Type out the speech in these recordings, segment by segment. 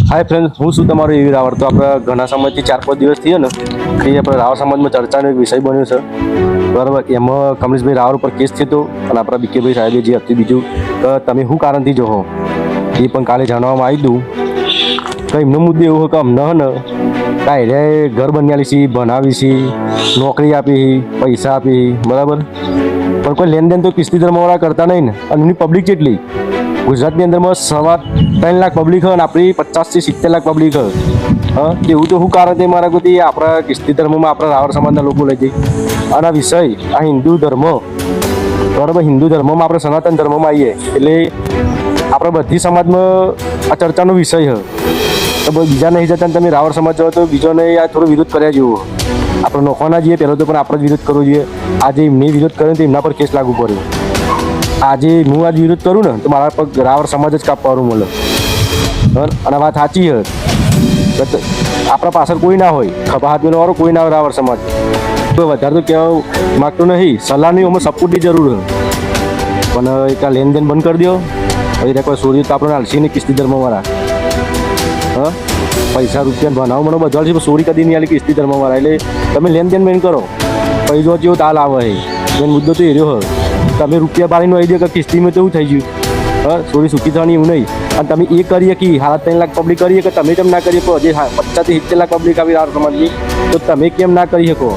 હાય friend, હું શું તમારો એવી રાવળ. તો આપણે ઘણા સમયથી 4-5 દિવસ થયો ને એ આપણે રાવળ સમાજમાં ચર્ચાનો એક વિષય બન્યો છે, બરાબર. એમાં કમલેશભાઈ રાવળ ઉપર કેસ થયો હતો અને આપણા બીકેભાઈ સાહેબે જે હતું બીજું કે તમે શું કારણથી જોહો એ પણ કાલે જાણવામાં આવ્યું હતું. તો એમનો મુદ્દો એવો કે અમને ને કાંઈ ઘર બનાવી છે, ભણાવી છે, નોકરી આપી, પૈસા આપી, બરાબર. પણ કોઈ લેનદેન તો કિસ્તી ધર્મવાળા કરતા નહીં ને. અને એમની પબ્લિક કેટલી ગુજરાતની અંદરમાં 3.25 લાખ પબ્લિક હોય અને આપણી 50 થી 70 લાખ પબ્લિક હોય. હા, એવું તો શું કારણ છે મારા કોઈ આપણા કિસ્તી ધર્મમાં આપણા રાવળ સમાજના લોકો લઈ જઈ અને આ વિષય આ હિન્દુ ધર્મ, બરાબર. હિન્દુ ધર્મમાં આપણે સનાતન ધર્મમાં આવીએ એટલે આપણે બધી સમાજમાં આ ચર્ચાનો વિષય હોય. તો બીજા નહીં જતા તમે રાવળ સમાજ જાઓ તો બીજોને આ થોડો વિરોધ કર્યા જેવો. આપણે નોખવાના જઈએ પહેલાં તો પણ આપણે જ વિરોધ કરવો જોઈએ. આજે એમને વિરોધ કર્યો તો એમના પર કેસ લાગુ પડ્યો. આજે હું આજ વિરોધ કરું ને તો મારા પર રાવળ સમાજ જ કાપવાનું મળે. અને વાત સાચી છે, આપણા પાછળ કોઈ ના હોય, ખભા હાથ મેળવવાનો કોઈ ના હોય રાવળ સમાજ. તો વધારે તો કહેવા માગતો નહીં, સલાહની અમે સપોર્ટની જરૂર છે. પણ એક આ લેનદેન બંધ કરી દો. હવે કોઈ સોરી તો આપણે હાલશી નહીં કિસ્તી ધર્મવાળા. હા, પૈસા રૂપિયા બનાવો મને બધા છે, સોરી કદી નહીં આલી કિસ્તી ધર્મવાળા. એટલે તમે લેનદેન બંધ કરો. પૈસો જેવો તાલ આવે છે મેન મુદ્દો તો એ રહ્યો હોય. તમે રૂપિયા બાળીને આવી દો કે કિસ્તીમાં તો એવું થઈ ગયું. હા, થોડી સુખી થવાની એવું નહીં. અને તમે એ કરીએ કે 3.5 લાખ પબ્લિક કરીએ કે તમે કેમ ના કરી શકો? હજી 50 થી 70 લાખ પબ્લિક આવી રાવળ સમાજની, તો તમે કેમ ના કરી શકો?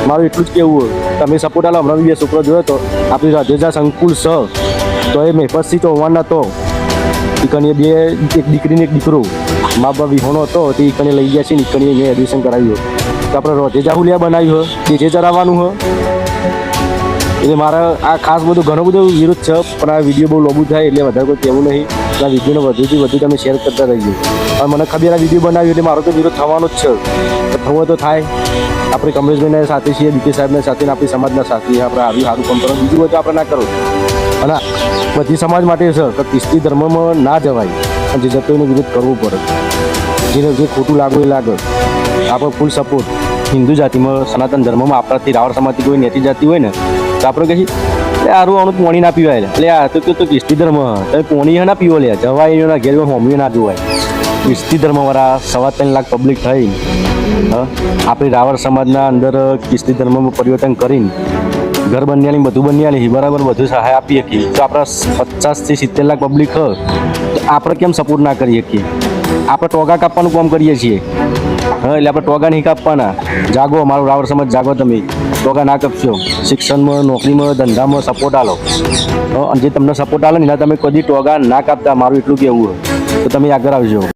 મારું એટલું જ કહેવું હોય. તમે સપોર્ટ આલો. હમણાં બી છોકરો જોયો તો આપણી રાધેજા સંકુલ સ તો એ મેફસથી ચોવાના હતો. ઈકણીએ બે, એક દીકરીને એક દીકરો, મા બાપ વિહોણો હતો તે ઈકણીએ લઈ ગયા છે ને ઈકણીએ મેં એડમિશન કરાવ્યું. તો આપણે રાધેજા હુલિયા બનાવ્યું હોય, તે ચરાવવાનું હોય. એટલે મારા આ ખાસ બધું ઘણું બધું વિરોધ છે. પણ આ વિડીયો બહુ લોબુ થાય એટલે વધારે કોઈ કહેવું નહીં. આ વિડીયોને વધુથી વધુ તમે શેર કરતા રહીજો. અને મને ખબર આ વિડીયો બનાવ્યું એટલે મારો તો વિરોધ થવાનો જ છે. તો થવો તો થાય. આપણે કમલેશભાઈને સાથે છીએ, બીકે સાહેબને સાથે, આપણી સમાજના સાથે આપણે આવી સારું કામ કરો. બીજું બધું આપણે ના કરો. અને બધી સમાજ માટે છે કે કિસ્તી ધર્મમાં ના જવાય. અને જે જતો એનો વિરોધ કરવો પડે. જેને જે ખોટું લાગે એ લાગે. આપણો ફૂલ સપોર્ટ. હિન્દુ જાતિમાં, સનાતન ધર્મમાં આપણાથી રાવળ સમાજથી કોઈ નેતી જાતિ હોય ને તો આપણે કહીએ એટલે આરું આનું પોણી ના પીવાય. એટલે આ તો કિસ્તી ધર્મ તમે પોણી ના પીવો લે જવાય એના ઘેર હોમીઓ ના જોવાય. કિસ્તી ધર્મવાળા 3.25 લાખ પબ્લિક થઈ આપણી રાવળ સમાજના અંદર કિસ્તી ધર્મમાં પરિવર્તન કરીને ઘર બન્યાની બધું બન્યાની બરાબર બધું સહાય આપી શકીએ. તો આપણા 50 થી 70 લાખ પબ્લિક હોય તો આપણે કેમ સપોર્ટ ના કરી શકીએ? આપણે ટોગા કાપવાનું કામ કરીએ છીએ. હા, એટલે આપણે ટોગા નહીં કાપવાના. જાગો, મારું રાવળ સમાજ જાગો. તમે ટોગા ના કાપશો. શિક્ષણમાં, નોકરીમાં, ધંધામાં સપોર્ટ આલો. અને જે તમને સપોર્ટ આલો ને એના તમે કદી ટોગા ના કાપતા. મારું એટલું કહેવું હોય તો તમે આગળ આવજો.